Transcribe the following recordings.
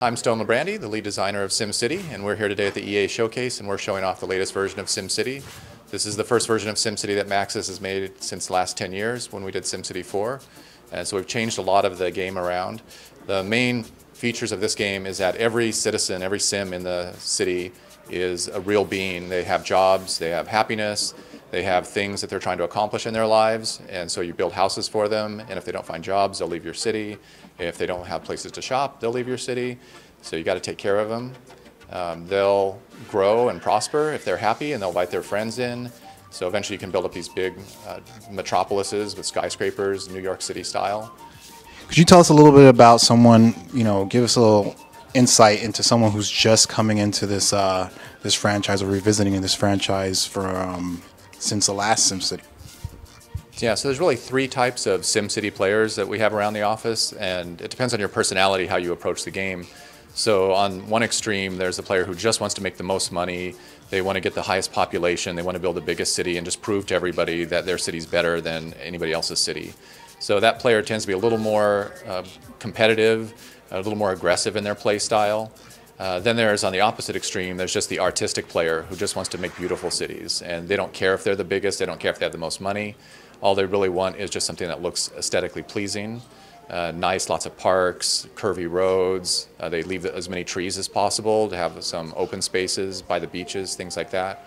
I'm Librande, the lead designer of SimCity, and we're here today at the EA Showcase, and we're showing off the latest version of SimCity. This is the first version of SimCity that Maxis has made since the last 10 years when we did SimCity 4. And so we've changed a lot of the game around. The main features of this game is that every citizen, every sim in the city is a real being. They have jobs, they have happiness, they have things that they're trying to accomplish in their lives, and so you build houses for them, and if they don't find jobs, they'll leave your city. If they don't have places to shop, they'll leave your city, so you got to take care of them. They'll grow and prosper if they're happy, and they'll invite their friends in, so eventually you can build up these big metropolises with skyscrapers, New York City style. Could you tell us a little bit about someone, give us a little insight into someone who's just coming into this this franchise or revisiting this franchise for since the last SimCity? Yeah, so there's really three types of SimCity players that we have around the office, and it depends on your personality how you approach the game. So on one extreme, there's a player who just wants to make the most money. They want to get the highest population. They want to build the biggest city and just prove to everybody that their city's better than anybody else's city. So that player tends to be a little more competitive, a little more aggressive in their play style. Then there's, on the opposite extreme, there's just the artistic player who just wants to make beautiful cities. And they don't care if they're the biggest, they don't care if they have the most money. All they really want is just something that looks aesthetically pleasing. Nice, lots of parks, curvy roads. They leave as many trees as possible to have some open spaces by the beaches, things like that.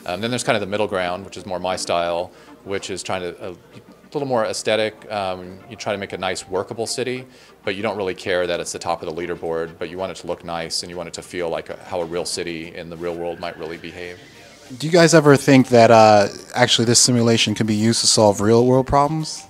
Then there's kind of the middle ground, which is more my style, which is trying to a little more aesthetic. You try to make a nice workable city, but you don't really care that it's the top of the leaderboard, but you want it to look nice and you want it to feel like how a real city in the real world might really behave. Do you guys ever think that actually this simulation can be used to solve real world problems?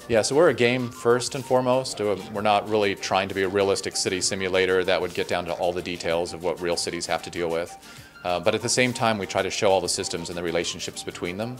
Yeah, so we're a game first and foremost. We're not really trying to be a realistic city simulator that would get down to all the details of what real cities have to deal with. But at the same time, we try to show all the systems and the relationships between them.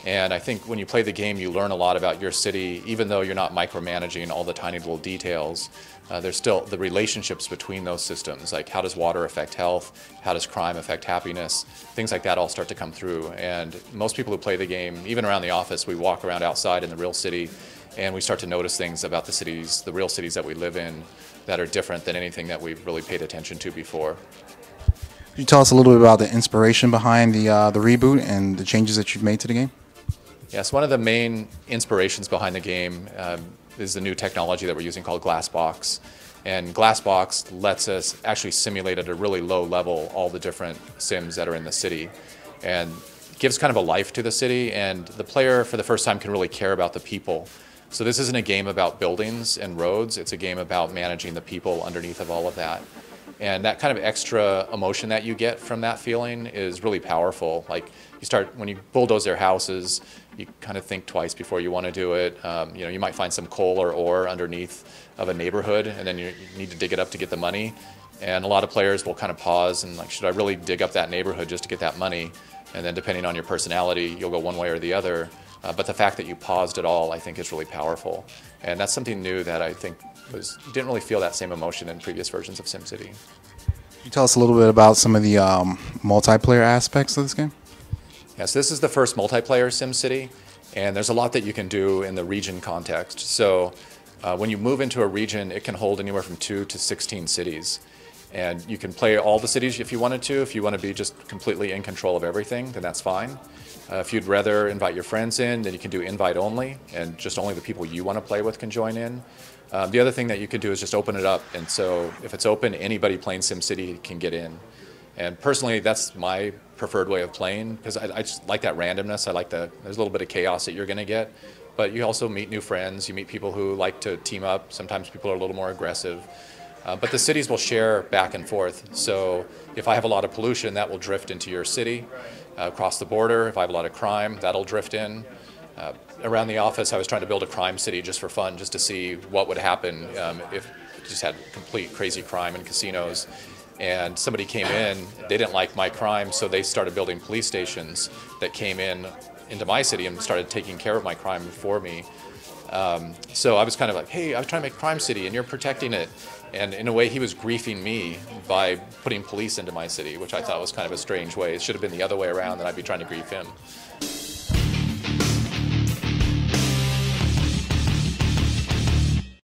And I think when you play the game, you learn a lot about your city, even though you're not micromanaging all the tiny little details. There's still the relationships between those systems, like how does water affect health, how does crime affect happiness, things like that all start to come through. And most people who play the game, even around the office, we walk around outside in the real city, and we start to notice things about the cities, the real cities that we live in, that are different than anything that we've really paid attention to before. Could you tell us a little bit about the inspiration behind the reboot and the changes that you've made to the game? Yes, one of the main inspirations behind the game is the new technology that we're using called Glassbox. And Glassbox lets us actually simulate at a really low level all the different sims that are in the city. And gives kind of a life to the city, and the player for the first time can really care about the people. So this isn't a game about buildings and roads, it's a game about managing the people underneath of all of that. And that kind of extra emotion that you get from that feeling is really powerful. Like when you bulldoze their houses, you kind of think twice before you want to do it. You might find some coal or ore underneath of a neighborhood, and then you need to dig it up to get the money. And a lot of players will kind of pause and like, should I really dig up that neighborhood just to get that money? And then depending on your personality, you'll go one way or the other. But the fact that you paused at all, I think, is really powerful. And that's something new that I think didn't really feel that same emotion in previous versions of SimCity. Could you tell us a little bit about some of the multiplayer aspects of this game? Yes, this is the first multiplayer SimCity, and there's a lot that you can do in the region context. So when you move into a region, it can hold anywhere from 2 to 16 cities. And you can play all the cities if you wanted to. If you want to be just completely in control of everything, then that's fine. If you'd rather invite your friends in, then you can do invite only, and just only the people you want to play with can join in. The other thing that you could do is just open it up, and so if it's open, anybody playing SimCity can get in. And personally, that's my preferred way of playing, because I just like that randomness. I like there's a little bit of chaos that you're going to get, but you also meet new friends. You meet people who like to team up. Sometimes people are a little more aggressive. But the cities will share back and forth. So if I have a lot of pollution, that will drift into your city. Across the border, if I have a lot of crime, that'll drift in. Around the office, I was trying to build a crime city just for fun, just to see what would happen if you just had complete crazy crime in casinos. And somebody came in, they didn't like my crime, so they started building police stations that came into my city and started taking care of my crime for me. So I was kind of like, hey, I was trying to make Crime City and you're protecting it. And in a way, he was griefing me by putting police into my city, which I thought was kind of a strange way. It should have been the other way around, that I'd be trying to grief him.